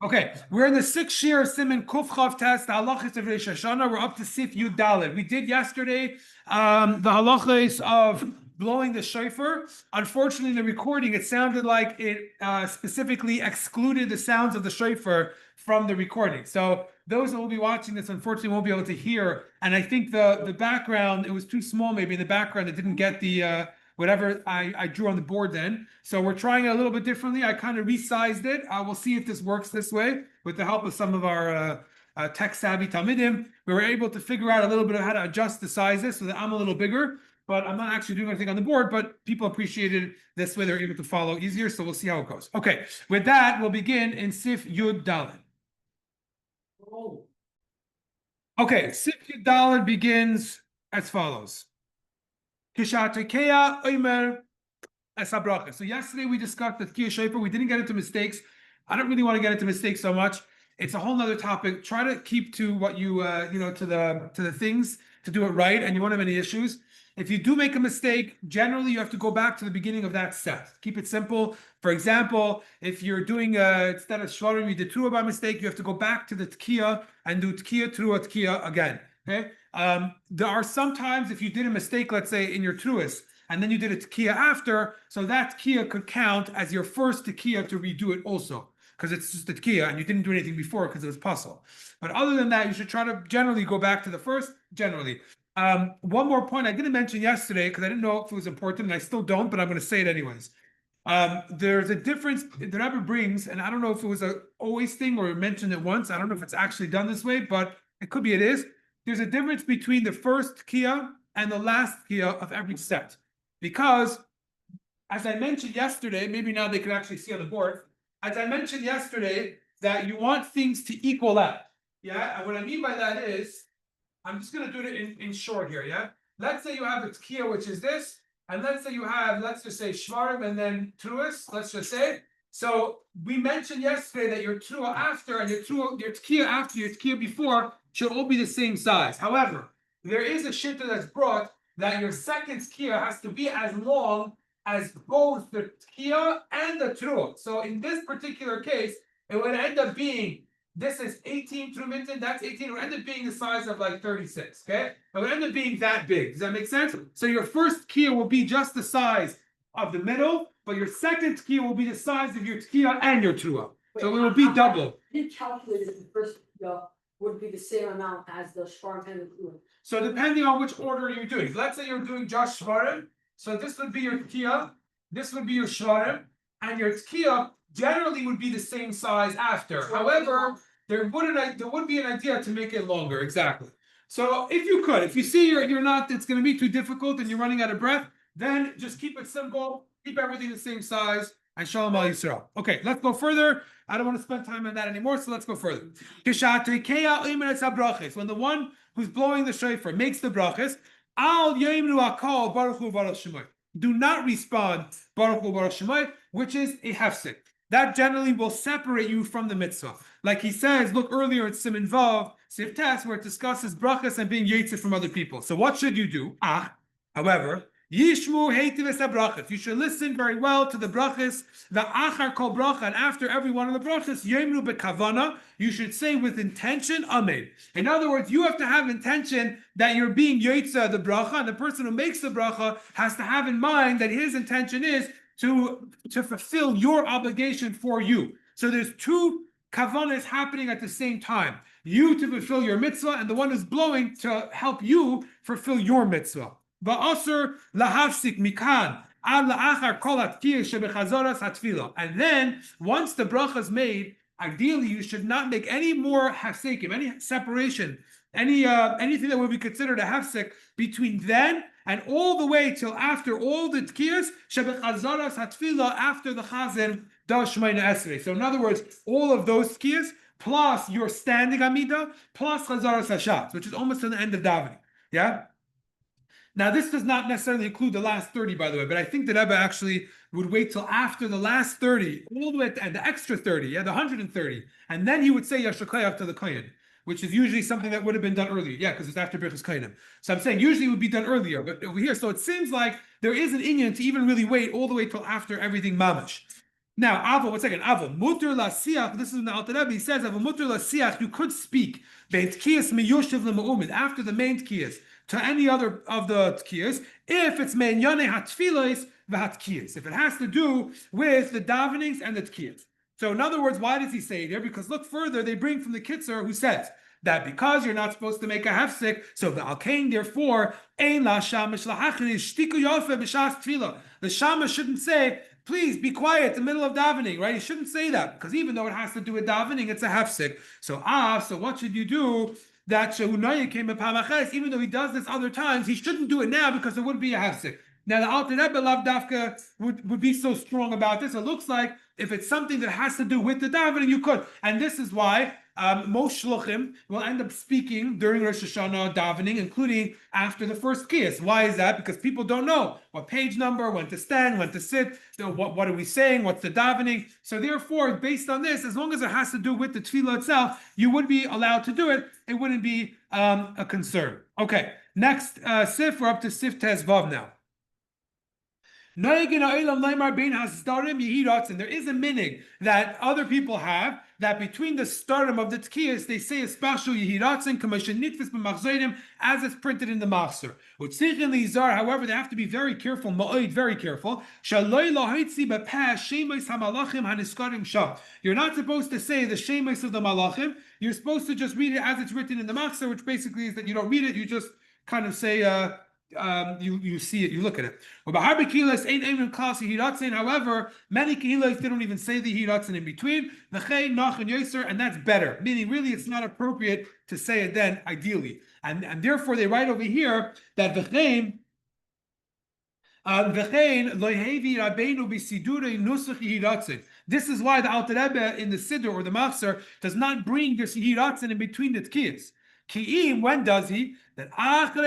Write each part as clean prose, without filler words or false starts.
Okay, we're in the sixth year of Siman Kufchav test, the halachas of Rosh Hashana. We're up to Sif Yud Daled. We did yesterday the halachas of blowing the shofar. Unfortunately, in the recording, it sounded like it specifically excluded the sounds of the shofar from the recording. So those that will be watching this, unfortunately, won't be able to hear. And I think the background, it was too small maybe in the background. It didn't get the whatever I drew on the board then. So we're trying it a little bit differently. I kind of resized it. We'll see if this works this way with the help of some of our tech-savvy Talmidim. We were able to figure out a little bit of how to adjust the sizes so that I'm a little bigger, but I'm not actually doing anything on the board, but people appreciated this way. They're able to follow easier, so we'll see how it goes. Okay, with that, we'll begin in Sif Yud Daled. Okay, Sif Yud Daled begins as follows. So yesterday we discussed the Tkiya Shofar. We didn't get into mistakes. I don't really want to get into mistakes so much. It's a whole nother topic. Try to keep to what you to the things to do it right, and you won't have any issues. If you do make a mistake, generally you have to go back to the beginning of that set. Keep it simple. For example, if you're doing instead of shvarim, you did trua by mistake, you have to go back to the Tkiya and do Tkiya, trua, Tkiya again. Okay. There are sometimes if you did a mistake, let's say in your truas, and then you did a tekiya after, so that tekiya could count as your first tekiya to redo it also, because it's just a tekiya and you didn't do anything before because it was puzzle. But other than that, you should try to generally go back to the first, generally. One more point I didn't mention yesterday because I didn't know if it was important, and I still don't, but I'm going to say it anyways. There's a difference the Rebbe brings, and I don't know if it was a always thing or mentioned it once. I don't know if it's actually done this way, but it could be it is. There's a difference between the first tekiya and the last tekiya of every set. Because, as I mentioned yesterday, maybe now they can actually see on the board, as I mentioned yesterday, that you want things to equal out. Yeah, and what I mean by that is, I'm just going to do it in short here, yeah? Let's say you have a tekiya, which is this, and let's say you have, let's just say shvarim and then truas, let's just say. So we mentioned yesterday that your trua after and your tekiya after, your tekiya before should all be the same size. However, there is a shitta that's brought that your second tekiya has to be as long as both the tekiya and the trua. So in this particular case, it would end up being, this is 18 trumintin, that's 18, it would end up being the size of like 36, okay? It would end up being that big. Does that make sense? So your first tekiya will be just the size of the middle, but your second tekiya will be the size of your tekiya and your trua. So it will be double. You calculated the first tekiya would be the same amount as the shvarim and the trua. So depending on which order you're doing, let's say you're doing just shvarim, so this would be your tekiya, this would be your shvarim, and your tekiya generally would be the same size after. However, there would be an idea to make it longer, exactly. So if you see you're not, it's going to be too difficult and you're running out of breath, then just keep it simple, keep everything the same size, and Shalom Al Yisrael. Okay, let's go further. I don't want to spend time on that anymore, so let's go further. When the one who's blowing the shofar makes the brachas, al yemru akol baruch hu baruch shemai. Do not respond baruch hu baruch shemai, which is a hefsek. That generally will separate you from the mitzvah. Like he says, look earlier at Siman Vav, Sif Tes, where it discusses brachas and being yitzit from other people. So what should you do? However, Yishmu heitiv brachas. You should listen very well to the brachas. The achar kol bracha, and after every one of the brachas, yemru bekavana. You should say with intention, amen. In other words, you have to have intention that you're being yitza the bracha, and the person who makes the bracha has to have in mind that his intention is to fulfill your obligation for you. So there's two kavanas happening at the same time. You to fulfill your mitzvah, and the one who's blowing to help you fulfill your mitzvah. And then, once the bracha is made, ideally you should not make any more hafsekim, any separation, anything that would be considered a hafsek between then and all the way till after all the tkiyas shebechazaras hatfila, after the chazan does shmeina esrei. So in other words, all of those tkiyas plus your standing amida plus chazaras hashatz, which is almost to the end of davening. Yeah. Now, this does not necessarily include the last 30, by the way, but I think that Rebbe actually would wait till after the last 30, all the way to, and the extra 30, the 130, and then he would say Yashar Koyach to the Kohen, which is usually something that would have been done earlier. Yeah, because it's after Birchas Kohanim. So I'm saying usually it would be done earlier, but over here, so it seems like there is an inyan to even really wait all the way till after everything mamash. Now, Ava, one second. Ava, muter la siach. This is in the Alter Rebbe. He says, Ava muter la siach. You could speak bein tkiyas miyushiv le'ma'umid after the main tkiyas to any other of the tkiyas if it's mein yonei hatfilos v'hatkiyas. If it has to do with the davenings and the tkiyas. So, in other words, why does he say it here? Because look further. They bring from the Kitzur who says that because you're not supposed to make a hefsek, so the alkain therefore ein la shamish lahachri shtiku yofe b'shas tefillah. The shama shouldn't say, please be quiet in the middle of davening, right? You shouldn't say that because even though it has to do with davening, it's a hefsek. So what should you do? That Shehunaya came upon Maches, even though he does this other times, he shouldn't do it now because it would be a hefsek. Now the Alter Rebbe Lav Dafka would be so strong about this. It looks like if it's something that has to do with the davening, you could. And this is why most shluchim will end up speaking during Rosh Hashana davening, including after the first kiyas. Why is that? Because people don't know what page number, when to stand, when to sit, what are we saying, what's the davening. So therefore, based on this, as long as it has to do with the tefillah itself, you would be allowed to do it. It wouldn't be a concern. Okay, next sif, we're up to sif tes vav now. And there is a minig that other people have that between the stardom of the tkiyas they say a special yehiratzin commission nitfis b'machzodim as it's printed in the machzor. However, they have to be very careful, very careful. You're not supposed to say the shemos of the malachim. You're supposed to just read it as it's written in the machzor, which basically is that you don't read it. You just kind of say. You see it, you look at it. However, many kehilas they don't even say the hiratzin in between. And that's better. Meaning, really, it's not appropriate to say it then, ideally. And therefore, they write over here that v'chein this is why the Alter Rebbe in the Siddur or the Machzor does not bring this hiratzin in between the tkiyas. Ki'im, when does he? That after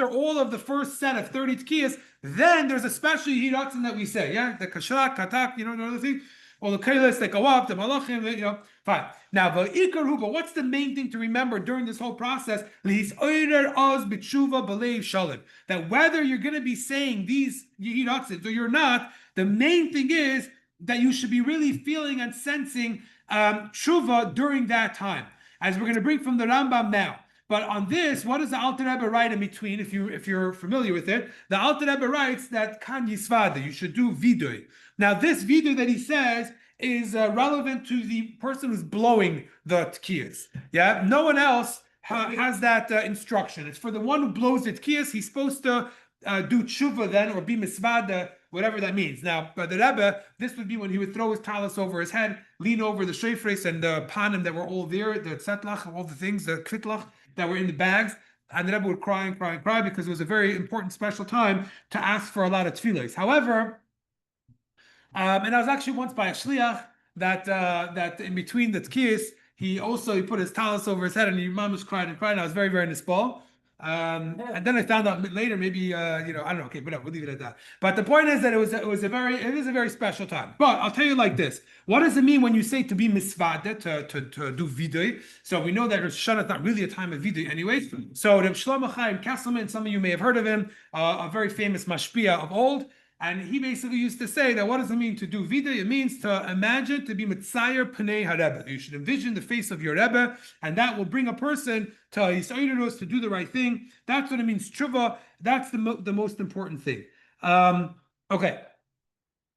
all of the first set of 30 tkiyas, then there's a special hiratzin that we say, yeah, the kashrak, katak, the other thing, all the kailas that go up, the malachim, fine. Now, but what's the main thing to remember during this whole process? That whether you're going to be saying these hiratzins or you're not, the main thing is that you should be really feeling and sensing tshuva during that time. As we're going to bring from the Rambam now. But on this, what does the Alter Rebbe write in between? If you're familiar with it, the Alter Rebbe writes that kan yisvada, you should do vidui. Now, this vidui that he says is relevant to the person who's blowing the tkiyas. Yeah, no one else has that instruction. It's for the one who blows the tkiyas. He's supposed to do tshuva then, or be misvada, whatever that means. Now, by the Rebbe, this would be when he would throw his talis over his head, lean over the shofres and the panim that were all there, the tzetlach, all the things, the kvitlach that were in the bags. And the Rebbe would cry and cry and cry because it was a very important special time to ask for a lot of tefillos. However, and I was actually once by a shliach that in between the tkiyas, he put his talis over his head and he mamash cried and cried. And I was very, very nispal. And then I found out later, maybe I don't know. Okay, whatever. We'll leave it at that. But the point is that it is a very special time. But I'll tell you like this: what does it mean when you say to be misvada, to do vidui? So we know that Rosh Hashanah is not really a time of vidui, anyways. So Reb Shlomo Chaim Kesselman, some of you may have heard of him, a very famous mashpia of old. And he basically used to say that what does it mean to do vidui? It means to imagine, to be mitzayer pnei haRebbe. You should envision the face of your Rebbe, and that will bring a person to Yisraelos to do the right thing. That's what it means. Tshuva. That's the most important thing. Okay.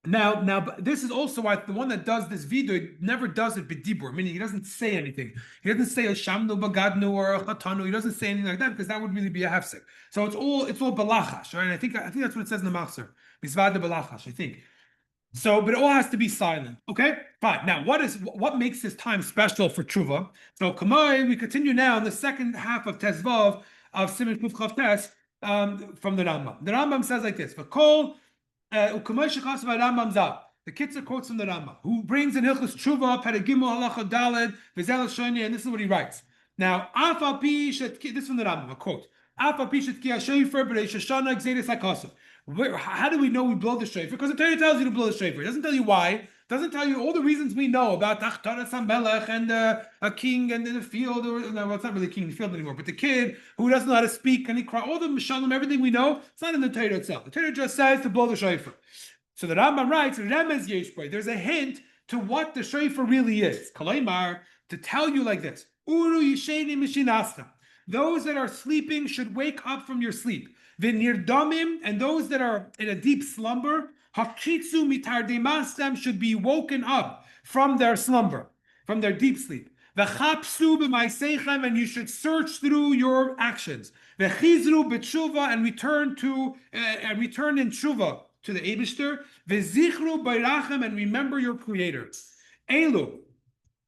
Now, this is also why the one that does this vidui never does it b'dibur, meaning he doesn't say anything. He doesn't say a shamnu bagadnu or a chatanu. He doesn't say anything like that because that would really be a hefsek. So it's all balachash, right? And I think that's what it says in the Machzor. Misvada balachash, I think. So, but it all has to be silent. Okay, fine. Now, what makes this time special for tshuva? So, Kamai, we continue now in the second half of Tezvav of Siman Kuf Chav Tes from the Rambam. The Rambam says like this: "V'kol u'kamay shechas v'Rambam zav." The Kitzur quotes from the Rambam, who brings in Hilchos Tshuva, Peragimel Halacha Daled, V'zel Shoni, and this is what he writes. Now, Afal Pi Shet, this is from the Rambam, a quote. Afal Pi Shet Ki HaShofer B'Reish Hashana Gzeiris HaKosov. How do we know we blow the shofar? Because the Torah tells you to blow the shofar. It doesn't tell you why. It doesn't tell you all the reasons we know about Achtaras HaMelech and a king and in the field. It's not really a king in the field anymore, but the kid who doesn't know how to speak and he cries. All the Mishalim, everything we know, it's not in the Torah itself. The Torah just says to blow the shofar. So the Rambam writes, Remez yesh bo. There's a hint to what the shofar really is. Kalaimar, to tell you like this: Uru yisheni mishinastam. Those that are sleeping should wake up from your sleep. V'nirdamim, and those that are in a deep slumber, hakitzu mitardemastam, should be woken up from their slumber, from their deep sleep. V'chapsu b'maiseichem, and you should search through your actions. V'chizru b'tshuva, and return in tshuva to the Eibishter. V'zichru b'rachem, and remember your Creator. Elu.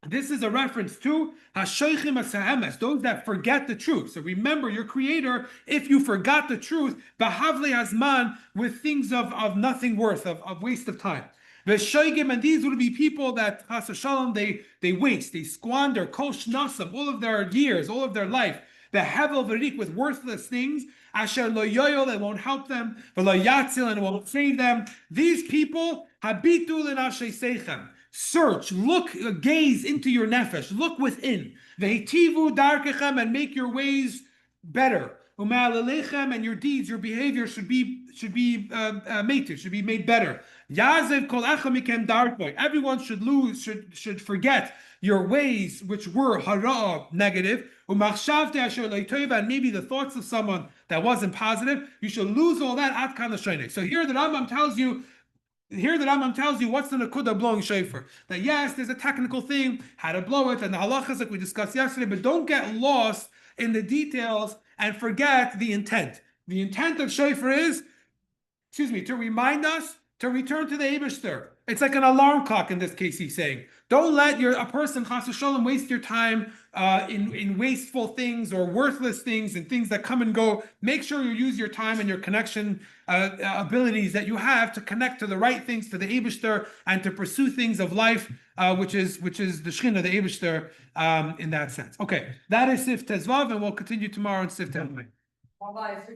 This is a reference to Hashoichim Asahemes, those that forget the truth. So remember your Creator if you forgot the truth, Bahavle Hazman, with things of nothing worth, of waste of time. Veshoigim, and these would be people that Chas Shalom, they waste, they squander, Kol Shnasam, all of their years, all of their life. The Hevel Verik, with worthless things, Asher Lo Yoyol, that won't help them, V'lo Yatzil, and it won't save them. These people, Habitu L'nashei Seichem. Search, look, gaze into your nefesh, look within. Ve'hitivu darkechem, and make your ways better. U'ma'alelechem, and your deeds, your behavior should be made better. Yazev kol echad mikem darkboy. Everyone should forget your ways which were hara, negative. U'machshavte asher leitova, and maybe the thoughts of someone that wasn't positive. You should lose all that at kan l'shonei. So here the Rambam tells you what's the nakuda blowing shofar. That yes, there's a technical thing, how to blow it, and the halachas like we discussed yesterday, but don't get lost in the details and forget the intent. The intent of shofar is, to remind us to return to the Eibishter. It's like an alarm clock in this case, he's saying. Don't let a person, chas v'sholem, waste your time in wasteful things or worthless things and things that come and go. Make sure you use your time and your connection abilities that you have to connect to the right things, to the Eibishter, and to pursue things of life, which is the Shechina, the Eibishter, in that sense. Okay, that is Sif Tezvav, and we'll continue tomorrow in Sif Tezvav.